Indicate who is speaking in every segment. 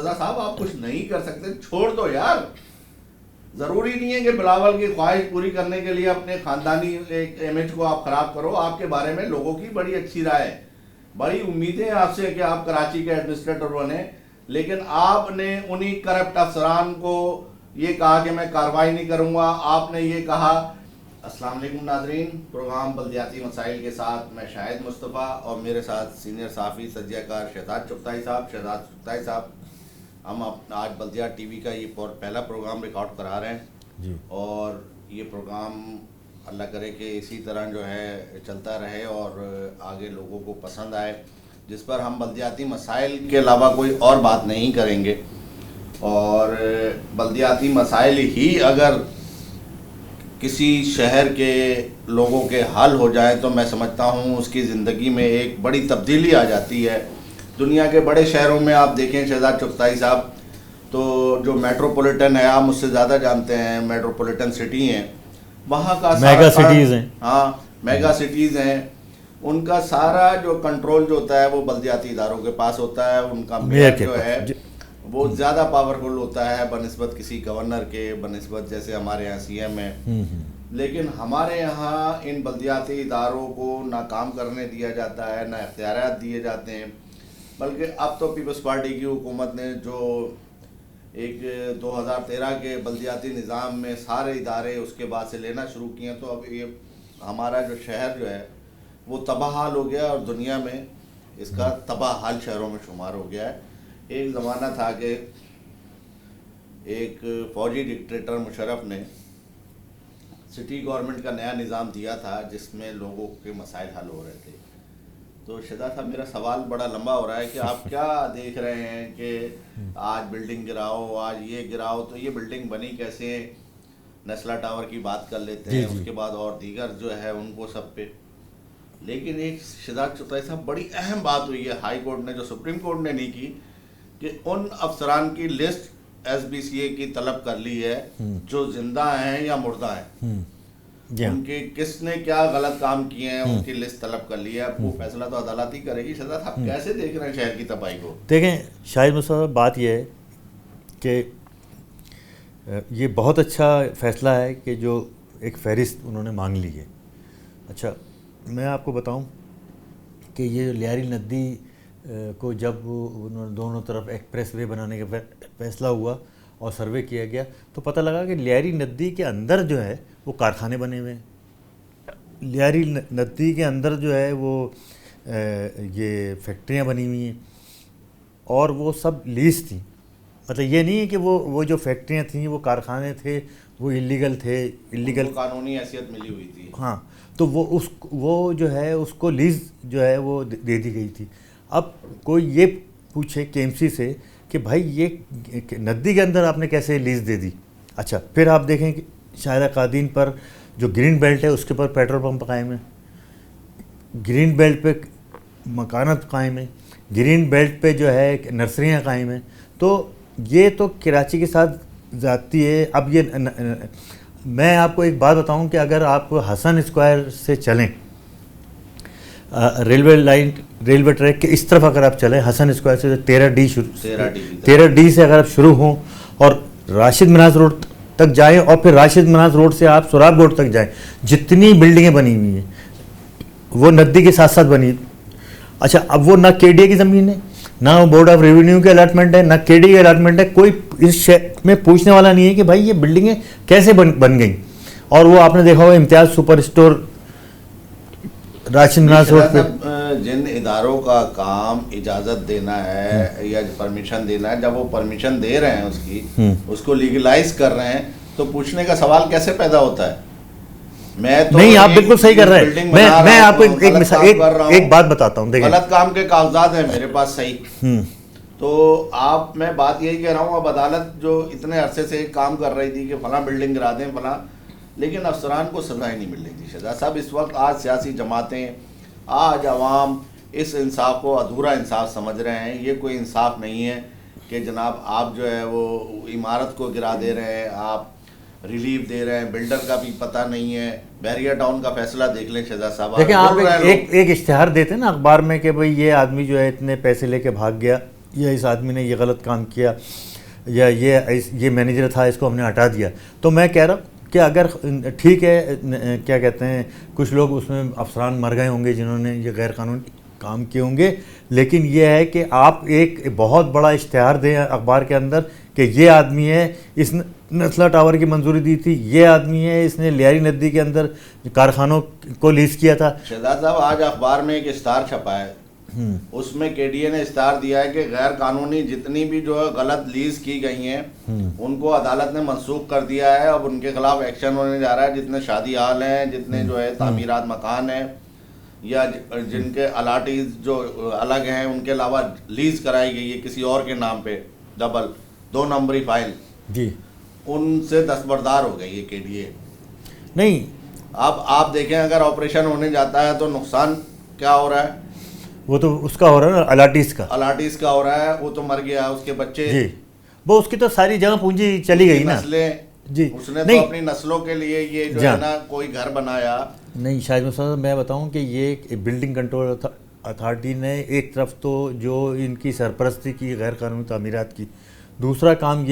Speaker 1: مرتضیٰ صاحب آپ کچھ نہیں کر سکتے چھوڑ دو یار. ضروری نہیں ہے کہ بلاول کی خواہش پوری کرنے کے لیے اپنے خاندانی ایک امیج کو آپ خراب کرو. آپ کے بارے میں لوگوں کی بڑی اچھی رائے ہے, بڑی امیدیں ہیں آپ سے کہ آپ کراچی کے ایڈمنسٹریٹر بنے, لیکن آپ نے انہی کرپٹ افسران کو یہ کہا کہ میں کارروائی نہیں کروں گا. آپ نے یہ کہا. السلام علیکم ناظرین, پروگرام بلدیاتی مسائل کے ساتھ میں شاہد مصطفیٰ اور میرے ساتھ سینئر صحافی تجزیہ کار شہزاد چغتائی صاحب. ہم آج بلدیات ٹی وی کا یہ پہلا پروگرام ریکارڈ کرا رہے ہیں جی, اور یہ پروگرام اللہ کرے کہ اسی طرح جو ہے چلتا رہے اور آگے لوگوں کو پسند آئے, جس پر ہم بلدیاتی مسائل کے علاوہ کوئی اور بات نہیں کریں گے. اور بلدیاتی مسائل ہی اگر کسی شہر کے لوگوں کے حل ہو جائیں تو میں سمجھتا ہوں اس کی زندگی میں ایک بڑی تبدیلی آ جاتی ہے. دنیا کے بڑے شہروں میں آپ دیکھیں شہزاد چغتائی صاحب, تو جو میٹروپولیٹن ہے, آپ مجھ سے زیادہ جانتے ہیں, میٹروپولیٹن سٹی ہیں, وہاں کا
Speaker 2: میگا سٹیز ہیں,
Speaker 1: ہاں میگا سٹیز ہیں, ان کا سارا جو کنٹرول جو ہوتا ہے وہ بلدیاتی اداروں کے پاس ہوتا ہے. ان کا میئر جو ہے وہ زیادہ پاورفل ہوتا ہے بنسبت کسی گورنر کے, بنسبت جیسے ہمارے یہاں سی ایم ہے. لیکن ہمارے یہاں ان بلدیاتی اداروں کو نہ کام کرنے دیا جاتا ہے, نہ اختیارات دیے جاتے ہیں. بلکہ اب تو پیپلز پارٹی کی حکومت نے جو ایک 2013 کے بلدیاتی نظام میں سارے ادارے اس کے بعد سے لینا شروع کیے ہیں, تو اب یہ ہمارا جو شہر جو ہے وہ تباہ حال ہو گیا, اور دنیا میں اس کا تباہ حال شہروں میں شمار ہو گیا ہے. ایک زمانہ تھا کہ ایک فوجی ڈکٹیٹر مشرف نے سٹی گورنمنٹ کا نیا نظام دیا تھا جس میں لوگوں کے مسائل حل ہو رہے تھے. تو شہزاد صاحب میرا سوال بڑا لمبا ہو رہا ہے کہ آپ کیا دیکھ رہے ہیں کہ آج بلڈنگ گراؤ, آج یہ گراؤ, تو یہ بلڈنگ بنی کیسے؟ نیسلا ٹاور کی بات کر لیتے ہیں, اس کے بعد اور دیگر جو ہے ان کو سب پہ. لیکن ایک شہزاد چغتائی صاحب بڑی اہم بات ہوئی ہے ہائی کورٹ نے, جو سپریم کورٹ نے نہیں کی, کہ ان افسران کی لسٹ ایس بی سی اے کی طلب کر لی ہے جو زندہ ہیں یا مردہ ہیں. ان کے کس نے کیا غلط کام کیے ہیں ان کی لسٹ طلب کر لی ہے. اب وہ فیصلہ تو عدالت ہی کرے گی. شہزاد آپ کیسے دیکھ رہے ہیں شہر کی تباہی کو؟
Speaker 2: دیکھیں شاہد مصطفیٰ, بات یہ ہے کہ یہ بہت اچھا فیصلہ ہے کہ جو ایک فہرست انہوں نے مانگ لی ہے. اچھا میں آپ کو بتاؤں کہ یہ لیاری ندی کو جب انہوں نے دونوں طرف ایکسپریس وے بنانے کا فیصلہ ہوا اور سروے کیا گیا تو پتہ لگا کہ لیاری ندی کے اندر جو ہے وہ کارخانے بنے ہوئے ہیں. لیاری ندی کے اندر جو ہے وہ یہ فیکٹریاں بنی ہوئی ہیں, اور وہ سب لیز تھیں. مطلب یہ نہیں ہے کہ وہ جو فیکٹریاں تھیں وہ کارخانے تھے وہ انلیگل تھے, انلیگل
Speaker 1: قانونی حیثیت ملی ہوئی تھی.
Speaker 2: ہاں, تو وہ جو ہے اس کو لیز جو ہے وہ دے دی گئی تھی. اب کوئی یہ پوچھے کے ایم سی سے کہ بھائی یہ ندی کے اندر آپ نے کیسے لیز دے دی. اچھا پھر آپ دیکھیں کہ شاہدہ قادین پر جو گرین بیلٹ ہے اس کے اوپر پیٹرول پمپ قائم ہے, گرین بیلٹ پہ مکانات قائم ہیں, گرین بیلٹ پہ جو ہے نرسریاں قائم ہیں. تو یہ تو کراچی کے ساتھ ذاتی ہے. اب یہ میں آپ کو ایک بات بتاؤں کہ اگر آپ حسن اسکوائر سے چلیں, ریلوے لائن ریلوے ٹریک کے اس طرف اگر آپ چلیں حسن اسکوائر سے 13D سے اگر آپ شروع ہوں اور راشد مناز روڈ تک جائیں اور پھر راشد مناز روڈ سے آپ سراب روڈ تک جائیں, جتنی بلڈنگیں بنی ہوئی ہیں وہ ندی کے ساتھ ساتھ بنی. اچھا اب وہ نہ کے ڈی اے کی زمین ہے, نہ بورڈ آف ریونیو کے الاٹمنٹ ہے, نہ کے ڈی اے الاٹمنٹ ہے. کوئی اس شہر میں پوچھنے والا نہیں ہے کہ بھائی یہ بلڈنگیں کیسے بن گئیں. اور وہ آپ نے دیکھا ہوگا امتیاز سپر اسٹور راشد مناز روڈ پہ.
Speaker 1: جن اداروں کا کام اجازت دینا ہے یا پرمیشن دینا ہے, جب وہ پرمیشن دے رہے ہیں اس کو لیگلائز کر رہے ہیں, تو پوچھنے کا سوال کیسے پیدا ہوتا ہے؟ میں تو
Speaker 2: نہیں, آپ بالکل صحیح کر رہے ہیں. میں آپ کو ایک بات بتاتا ہوں.
Speaker 1: غلط کام کے کاغذات ہیں میرے پاس صحیح, تو میں بات یہی کہہ رہا ہوں. اب عدالت جو اتنے عرصے سے ایک کام کر رہی تھی کہ فلاں بلڈنگ گرا دیں فلاں, لیکن افسران کو سزا ہی نہیں مل رہی تھی. شہزاد صاحب اس وقت آج سیاسی جماعتیں, آج عوام اس انصاف کو ادھورا انصاف سمجھ رہے ہیں. یہ کوئی انصاف نہیں ہے کہ جناب آپ جو ہے وہ عمارت کو گرا دے رہے ہیں, آپ ریلیف دے رہے ہیں, بلڈر کا بھی پتہ نہیں ہے. بحریہ ٹاؤن کا فیصلہ دیکھ لیں شہزاد صاحب.
Speaker 2: دیکھیں آپ ایک اشتہار دیتے ہیں نا اخبار میں کہ بھئی یہ آدمی جو ہے اتنے پیسے لے کے بھاگ گیا یا اس آدمی نے یہ غلط کام کیا یا یہ مینیجر تھا اس کو ہم نے ہٹا دیا. تو میں کہہ رہا ہوں کہ اگر ٹھیک ہے کیا کہتے ہیں کچھ لوگ اس میں افسران مر گئے ہوں گے جنہوں نے یہ غیر قانونی کام کیے ہوں گے, لیکن یہ ہے کہ آپ ایک بہت بڑا اشتہار دیں اخبار کے اندر کہ یہ آدمی ہے اس نے نسلا ٹاور کی منظوری دی تھی, یہ آدمی ہے اس نے لیاری ندی کے اندر کارخانوں کو لیز کیا تھا.
Speaker 1: شہزاد صاحب آج اخبار میں ایک اشتہار چھپا ہے, اس میں کے ڈی اے نے اشتہار دیا ہے کہ غیر قانونی جتنی بھی جو ہے غلط لیز کی گئی ہیں ان کو عدالت نے منسوخ کر دیا ہے, اب ان کے خلاف ایکشن ہونے جا رہا ہے. جتنے شادی ہال ہیں, جتنے جو ہے تعمیرات مکان ہیں یا جن کے الاٹیز جو الگ ہیں ان کے علاوہ لیز کرائی گئی ہے کسی اور کے نام پہ ڈبل 2 نمبری فائل,
Speaker 2: جی
Speaker 1: ان سے دستبردار ہو گئی ہے کے ڈی اے.
Speaker 2: نہیں
Speaker 1: اب آپ دیکھیں اگر آپریشن ہونے جاتا ہے تو نقصان کیا ہو رہا ہے,
Speaker 2: وہ تو اس کا ہو رہا ہے نا
Speaker 1: الاٹیز کا ہو رہا ہے, وہ تو مر گیا, اس کے بچے,
Speaker 2: جی وہ اس کی تو ساری جگہ پونجی چلی گئی نا,
Speaker 1: نسلیں,
Speaker 2: جی
Speaker 1: اس نے تو اپنی نسلوں کے لیے یہ جو ہے نا کوئی گھر بنایا.
Speaker 2: نہیں شاہد صاحب میں بتاؤں کہ یہ بلڈنگ کنٹرول اتھارٹی نے ایک طرف تو جو ان کی سرپرستی کی غیر قانونی تعمیرات کی, دوسرا کام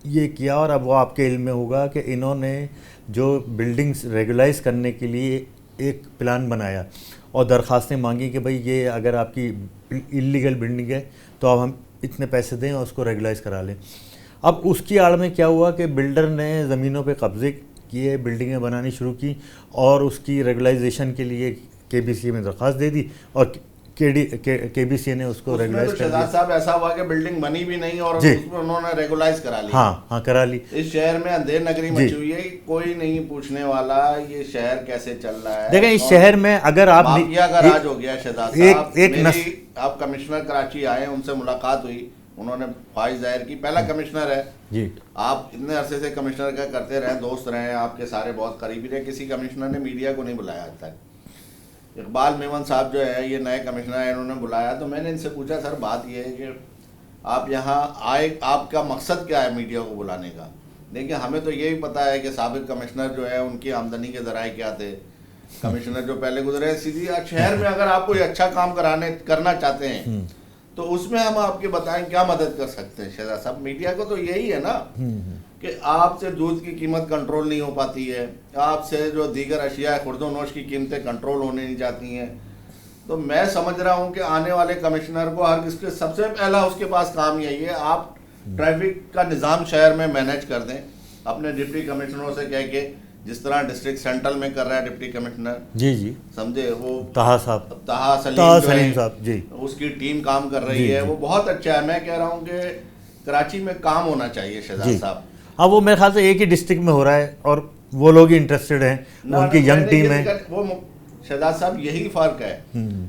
Speaker 2: یہ کیا, اور اب وہ آپ کے علم میں ہوگا کہ انہوں نے جو بلڈنگز ریگولائز کرنے کے لیے ایک پلان بنایا اور درخواستیں مانگی کہ بھئی یہ اگر آپ کی اللیگل بلڈنگ ہے تو اب ہم اتنے پیسے دیں اور اس کو ریگولائز کرا لیں. اب اس کی آڑ میں کیا ہوا کہ بلڈر نے زمینوں پہ قبضے کیے, بلڈنگیں بنانی شروع کی اور اس کی ریگولائزیشن کے لیے کے بی سی میں درخواست دے دی اور کے بی سی نے اس کو ریگولائز کر دیا.
Speaker 1: شہزاد صاحب ایسا ہوا کہ بلڈنگ بنی بھی نہیں اور اس میں انہوں نے ریگولائز کرا لی.
Speaker 2: ہاں کرا لی.
Speaker 1: اس شہر میں اندھیر نگری مچی ہوئی ہے, کوئی نہیں پوچھنے والا یہ شہر کیسے چل رہا ہے.
Speaker 2: دیکھیں اس شہر میں اگر آپ
Speaker 1: مافیا کا راج ہو گیا. شہزاد صاحب آپ کمشنر کراچی آئے, ان سے ملاقات ہوئی, انہوں نے خواہش ظاہر کی, پہلا کمشنر ہے
Speaker 2: جی,
Speaker 1: آپ اتنے عرصے سے کمشنر کا کرتے رہے, دوست رہے, آپ کے سارے بہت قریبی رہے, کسی کمشنر نے میڈیا کو نہیں بلایا آج تک. اقبال میمن صاحب جو ہے یہ نئے کمشنر ہیں, انہوں نے بلایا. تو میں نے ان سے پوچھا سر بات یہ ہے کہ آپ یہاں آئے, آپ کا مقصد کیا ہے میڈیا کو بلانے کا؟ دیکھیں ہمیں تو یہی پتہ ہے کہ سابق کمشنر جو ہے ان کی آمدنی کے ذرائع کیا تھے, کمشنر جو پہلے گزرے. سیدھی شہر میں اگر آپ کوئی اچھا کام کرنا چاہتے ہیں تو اس میں ہم آپ کے بتائیں کیا مدد کر سکتے ہیں. شہزاد صاحب میڈیا کو تو یہی ہے نا کہ آپ سے دودھ کی قیمت کنٹرول نہیں ہو پاتی ہے, آپ سے جو دیگر اشیاء خرد و نوش کی قیمتیں کنٹرول ہونے نہیں جاتی ہیں. تو میں سمجھ رہا ہوں کہ آنے والے کمشنر کو ہر کس کے سب سے پہلا اس کے پاس کام یہی ہے, آپ ٹریفک کا نظام شہر میں مینیج کر دیں اپنے ڈپٹی کمشنروں سے کہہ کے, جس طرح ڈسٹرکٹ سینٹرل میں کر رہا ہے ڈپٹی کمشنر,
Speaker 2: جی
Speaker 1: سمجھے, وہ
Speaker 2: طہا
Speaker 1: سلیم
Speaker 2: صاحب, جی
Speaker 1: اس کی ٹیم کام کر رہی ہے, وہ بہت اچھا ہے. میں کہہ رہا ہوں کہ کراچی میں کام ہونا چاہیے شہزاد صاحب.
Speaker 2: اب وہ میرے خیال سے ایک ہی ڈسٹرکٹ میں ہو رہا ہے اور وہ لوگ ہی انٹرسٹڈ ہیں, ان کی ینگ ٹیم ہے.
Speaker 1: وہ شہزاد صاحب یہی فرق ہے,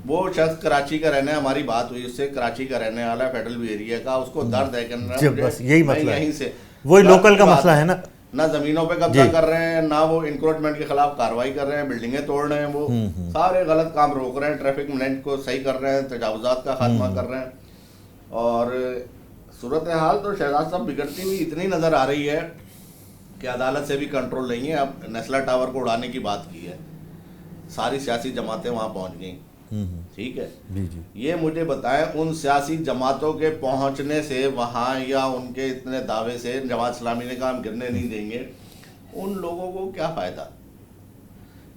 Speaker 1: وہ شخص کراچی کا رہنے, ہماری بات ہوئی اس سے, کراچی کا رہنے والا ہے, فیڈرل ایریا کا, اس کو درد ہے کہ
Speaker 2: بس یہی مسئلہ
Speaker 1: یہیں سے,
Speaker 2: وہی لوکل کا مسئلہ ہے نا,
Speaker 1: نہ زمینوں پہ قبضہ کر رہے ہیں, نہ وہ انکروچمنٹ کے خلاف کارروائی کر رہے ہیں, بلڈنگیں توڑ رہے ہیں, وہ سارے غلط کام روک رہے ہیں, ٹریفک مینٹ کو صحیح کر رہے ہیں, تجاوزات کا خاتمہ کر رہے ہیں. اور صورتحال تو شہزاد صاحب بگڑتی ہوئی اتنی نظر آ رہی ہے کہ عدالت سے بھی کنٹرول نہیں ہے. اب نیسلا ٹاور کو اڑانے کی بات کی ہے, ساری سیاسی جماعتیں وہاں پہنچ گئیں, ٹھیک ہے, یہ مجھے بتائیں ان سیاسی جماعتوں کے پہنچنے سے وہاں یا ان کے اتنے دعوے سے جماعت اسلامی نے کہا ہم گرنے نہیں دیں گے, ان لوگوں کو کیا فائدہ؟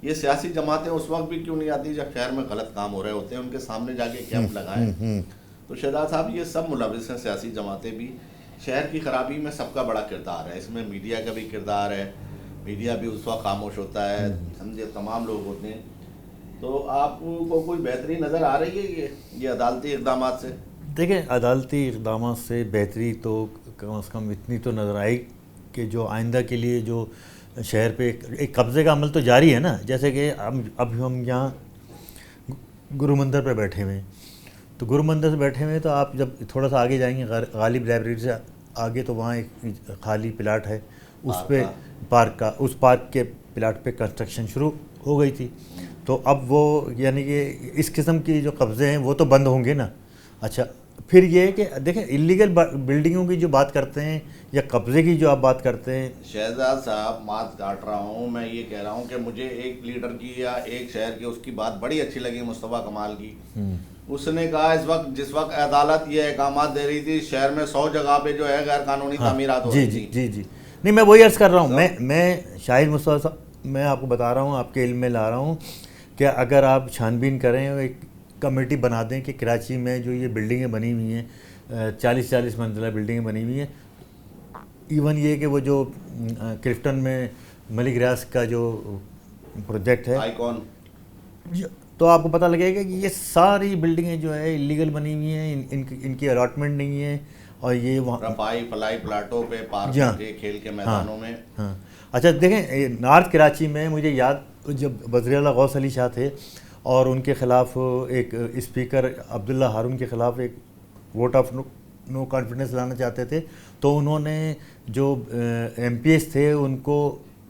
Speaker 1: یہ سیاسی جماعتیں اس وقت بھی کیوں نہیں آتی جب شہر میں غلط کام ہو رہے ہوتے ہیں, ان کے سامنے جا کے کیمپ لگائیں. تو شہزاد صاحب یہ سب ملوث ہیں, سیاسی جماعتیں بھی. شہر کی خرابی میں سب کا بڑا کردار ہے, اس میں میڈیا کا بھی کردار ہے, میڈیا بھی اس وقت خاموش ہوتا ہے, سمجھے, تمام لوگ ہوتے ہیں. تو آپ کو کوئی بہتری نظر آ رہی ہے یہ عدالتی اقدامات سے؟
Speaker 2: دیکھیں عدالتی اقدامات سے بہتری تو کم از کم اتنی تو نظر آئی کہ جو آئندہ کے لیے جو شہر پہ ایک قبضے کا عمل تو جاری ہے نا. جیسے کہ اب ہم یہاں گرو مندر پہ بیٹھے ہوئے ہیں, تو گرو مندر سے بیٹھے ہوئے تو آپ جب تھوڑا سا آگے جائیں گے غالب لائبریری سے آگے, تو وہاں ایک خالی پلاٹ ہے, اس پہ اس پارک کے پلاٹ پہ کنسٹرکشن شروع ہو گئی تھی. تو اب وہ یعنی کہ اس قسم کی جو قبضے ہیں وہ تو بند ہوں گے نا. اچھا پھر یہ کہ دیکھیں اللیگل بلڈنگوں کی جو بات کرتے ہیں یا قبضے کی جو آپ بات کرتے ہیں,
Speaker 1: شہزاد صاحب بات کاٹ رہا ہوں, میں یہ کہہ رہا ہوں کہ مجھے ایک لیڈر کی یا ایک شہر کی اس کی بات بڑی اچھی لگی, مصطفیٰ کمال کی. اس نے کہا جس وقت عدالت یہ احکامات دے رہی تھی شہر میں 100 جگہ پہ جو ہے غیر قانونی تعمیرات ہو رہی تھی.
Speaker 2: جی نہیں میں وہی عرض کر رہا ہوں. میں شاہد مصطفیٰ صاحب میں آپ کو بتا رہا ہوں, آپ کے علم میں لا رہا ہوں کہ اگر آپ چھان بین کریں ایک کمیٹی بنا دیں کہ کراچی میں جو یہ بلڈنگیں بنی ہوئی ہیں 40 منزلہ بلڈنگیں بنی ہوئی ہیں, ایون یہ کہ وہ جو کرفٹن میں ملک ریاض کا جو پروجیکٹ ہے
Speaker 1: آئیکون,
Speaker 2: تو آپ کو پتہ لگے گا کہ یہ ساری بلڈنگیں جو ہے لیگل بنی ہوئی ہیں, ان کی الاٹمنٹ نہیں ہے, اور یہ وہاں
Speaker 1: رفائی فلائی پلاٹوں پہ پارک کے کھیل کے میدانوں میں.
Speaker 2: ہاں اچھا دیکھیں نارتھ کراچی میں مجھے یاد جب وزیر اعلیٰ غوث علی شاہ تھے اور ان کے خلاف ایک اسپیکر عبداللہ ہارون کے خلاف ایک ووٹ آف نو کانفیڈنس لانا چاہتے تھے, تو انہوں نے جو ایم پی ایس تھے ان کو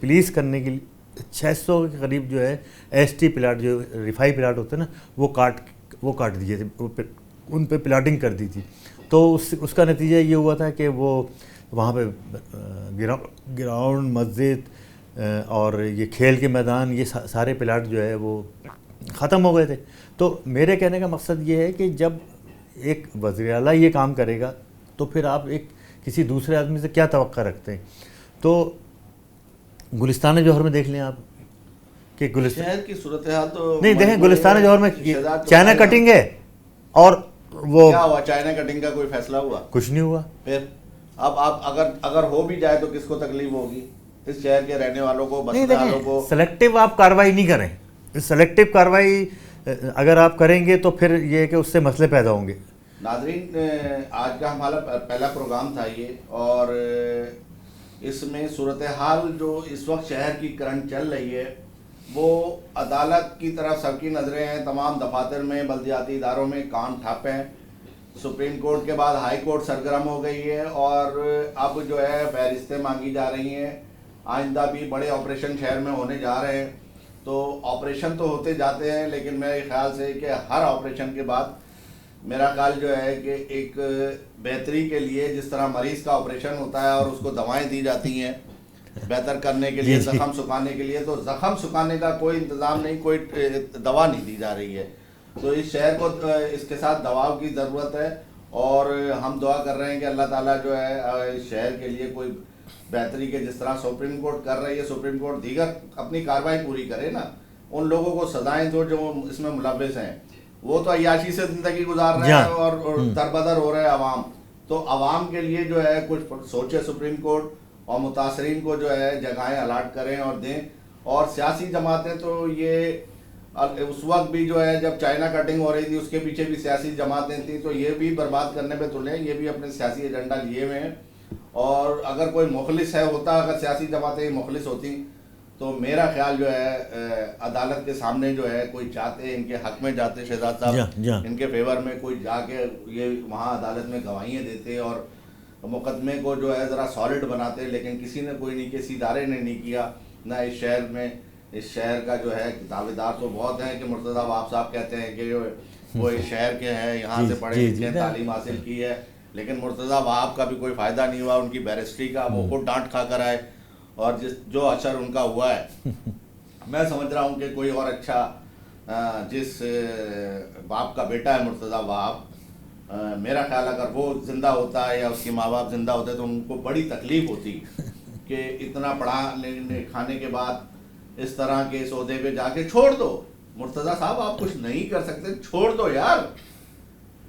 Speaker 2: پلیز کرنے کے لیے 600 کے قریب جو ہے ایس ٹی پلاٹ جو رفائی پلاٹ ہوتے ہیں نا وہ کاٹ دیے تھے, ان پہ پلاٹنگ کر دی تھی. تو اس کا نتیجہ یہ ہوا تھا کہ وہ وہاں پہ گراؤنڈ مسجد اور یہ کھیل کے میدان یہ سارے پلاٹ جو ہے وہ ختم ہو گئے تھے. تو میرے کہنے کا مقصد یہ ہے کہ جب ایک وزیر اعلیٰ یہ کام کرے گا تو پھر آپ کسی دوسرے آدمی سے کیا توقع رکھتے ہیں. تو گلستان جوہر میں دیکھ لیں آپ کہ
Speaker 1: شہر کی صورتحال تو
Speaker 2: نہیں دیکھیں, گلستان جوہر میں چائنا کٹنگ ہے اور وہ
Speaker 1: کیا ہوا, چائنا کٹنگ کا کوئی فیصلہ ہوا؟
Speaker 2: کچھ نہیں ہوا.
Speaker 1: پھر اب آپ اگر ہو بھی جائے تو کس کو تکلیف ہوگی؟ اس شہر کے رہنے والوں کو, بسنے والوں کو.
Speaker 2: سلیکٹیو آپ کاروائی نہیں کریں, سلیکٹیو کاروائی اگر آپ کریں گے تو پھر یہ ہے کہ اس سے مسئلے پیدا ہوں گے.
Speaker 1: ناظرین, آج کا ہمارا پہلا پروگرام تھا یہ, اور اس میں صورتحال جو اس وقت شہر کی کرنٹ چل رہی ہے وہ عدالت کی طرف سب کی نظریں ہیں. تمام دفاتر میں, بلدیاتی اداروں میں کام ٹھپ ہیں. سپریم کورٹ کے بعد ہائی کورٹ سرگرم ہو گئی ہے اور اب جو ہے فہرستیں مانگی جا رہی ہیں. آئندہ بھی بڑے آپریشن شہر میں ہونے جا رہے ہیں. تو آپریشن تو ہوتے جاتے ہیں, لیکن میرے خیال سے کہ ہر آپریشن کے بعد میرا خیال جو ہے کہ ایک بہتری کے لیے جس طرح مریض کا آپریشن ہوتا ہے اور اس کو دوائیں دی جاتی ہیں بہتر کرنے کے لیے, زخم سکھانے کے لیے, تو زخم سکھانے کا کوئی انتظام نہیں, کوئی دوا نہیں دی جا رہی ہے. تو اس شہر کو اس کے ساتھ دواؤں کی ضرورت ہے, اور ہم دعا کر رہے ہیں کہ اللہ تعالیٰ جو ہے اس شہر کے لیے کوئی بہتری کے, جس طرح سپریم کورٹ کر رہی ہے, سپریم کورٹ دیگر اپنی کارروائی پوری کرے نا. ان لوگوں کو سزائیں دو جو اس میں ملوث ہیں. وہ تو عیاشی سے زندگی گزار رہے ہیں اور دربدر ہو رہے ہیں عوام. تو عوام کے لیے جو ہے کچھ سوچے سپریم کورٹ, اور متاثرین کو جو ہے جگہیں الاٹ کریں اور دیں. اور سیاسی جماعتیں تو یہ اس وقت بھی جو ہے جب چائنا کٹنگ ہو رہی تھی اس کے پیچھے بھی سیاسی جماعتیں تھیں, تو یہ بھی برباد کرنے پہ تلے ہیں, یہ بھی اپنے سیاسی ایجنڈا لیے ہوئے ہیں. اور اگر کوئی مخلص ہوتا, اگر سیاسی جماعتیں مخلص ہوتی تو میرا خیال جو ہے عدالت کے سامنے جو ہے کوئی چاہتے ان کے حق میں جاتے شہزاد صاحب, ان کے فیور میں کوئی جا کے یہ وہاں عدالت میں گواہیاں دیتے اور مقدمے کو جو ہے ذرا سالڈ بناتے. لیکن کسی نے کوئی نہیں, کسی ادارے نے نہیں کیا. نہ اس شہر میں, اس شہر کا جو ہے دعوے دار تو بہت ہیں کہ مرتضی وہاب صاحب کہتے ہیں کہ وہ اس شہر کے ہیں, یہاں سے پڑھے لکھے, تعلیم حاصل کی ہے, لیکن مرتضی وہاب کا بھی کوئی فائدہ نہیں ہوا. ان کی بیرسٹری کا وہ خود ڈانٹ کھا کر آئے, اور جو اثر ان کا ہوا ہے میں سمجھ رہا ہوں کہ کوئی اور اچھا جس باپ کا بیٹا ہے مرتضی وہاب, میرا خیال اگر وہ زندہ ہوتا ہے یا اس کے ماں باپ زندہ ہوتے تو ان کو بڑی تکلیف ہوتی کہ اتنا پڑھا کھانے کے بعد اس طرح کے اس عہدے پہ جا کے چھوڑ دو. مرتضی صاحب آپ کچھ نہیں کر سکتے, چھوڑ دو یار.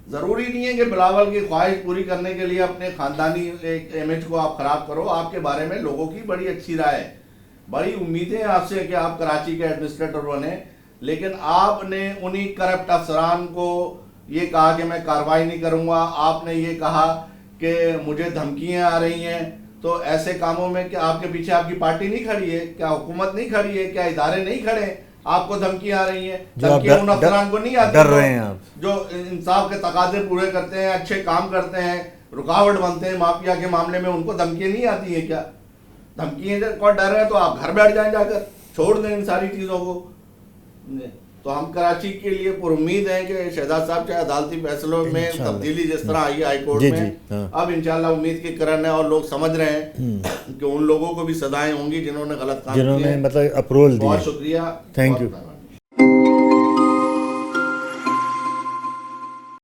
Speaker 1: ضروری نہیں ہے کہ بلاول کی خواہش پوری کرنے کے لیے اپنے خاندانی ایک امیج کو آپ خراب کرو. آپ کے بارے میں لوگوں کی بڑی اچھی رائے ہے, بڑی امیدیں آپ سے کہ آپ کراچی کے ایڈمنسٹریٹر بنے, لیکن آپ نے انہی کرپٹ افسران کو یہ کہا کہ میں کارروائی نہیں کروں گا. آپ نے یہ کہا کہ مجھے دھمکیاں آ رہی ہیں. تو ایسے کاموں میں کیا آپ کے پیچھے آپ کی پارٹی نہیں کھڑی ہے, کیا حکومت نہیں کھڑی ہے, کیا ادارے نہیں کھڑے ہیں؟ آپ کو دھمکیاں آ رہی ہیں, دھمکیاں ان افسران کو نہیں آتی,
Speaker 2: ڈر رہے ہیں آپ
Speaker 1: جو انصاف کے تقاضے پورے کرتے ہیں, اچھے کام کرتے ہیں, رکاوٹ بنتے ہیں مافیا کے معاملے میں, ان کو دھمکیاں نہیں آتی ہیں کیا؟ دھمکیاں کو ڈر ہے تو آپ گھر بیٹھ جائیں, جا کر چھوڑ دیں ان ساری چیزوں کو. تو ہم کراچی کے لیے پر امید ہیں کہ شہزاد صاحب چاہے عدالتی فیصلوں میں تبدیلی جس طرح آئی ہے ہائی کورٹ میں, اب انشاءاللہ امید کی کرن ہے, اور لوگ سمجھ رہے ہیں کہ ان لوگوں کو بھی سزائیں ہوں گی جنہوں نے غلط کام کیے,
Speaker 2: جنہوں نے مطلب اپروول دی.
Speaker 1: بہت شکریہ,
Speaker 2: تھینک یو.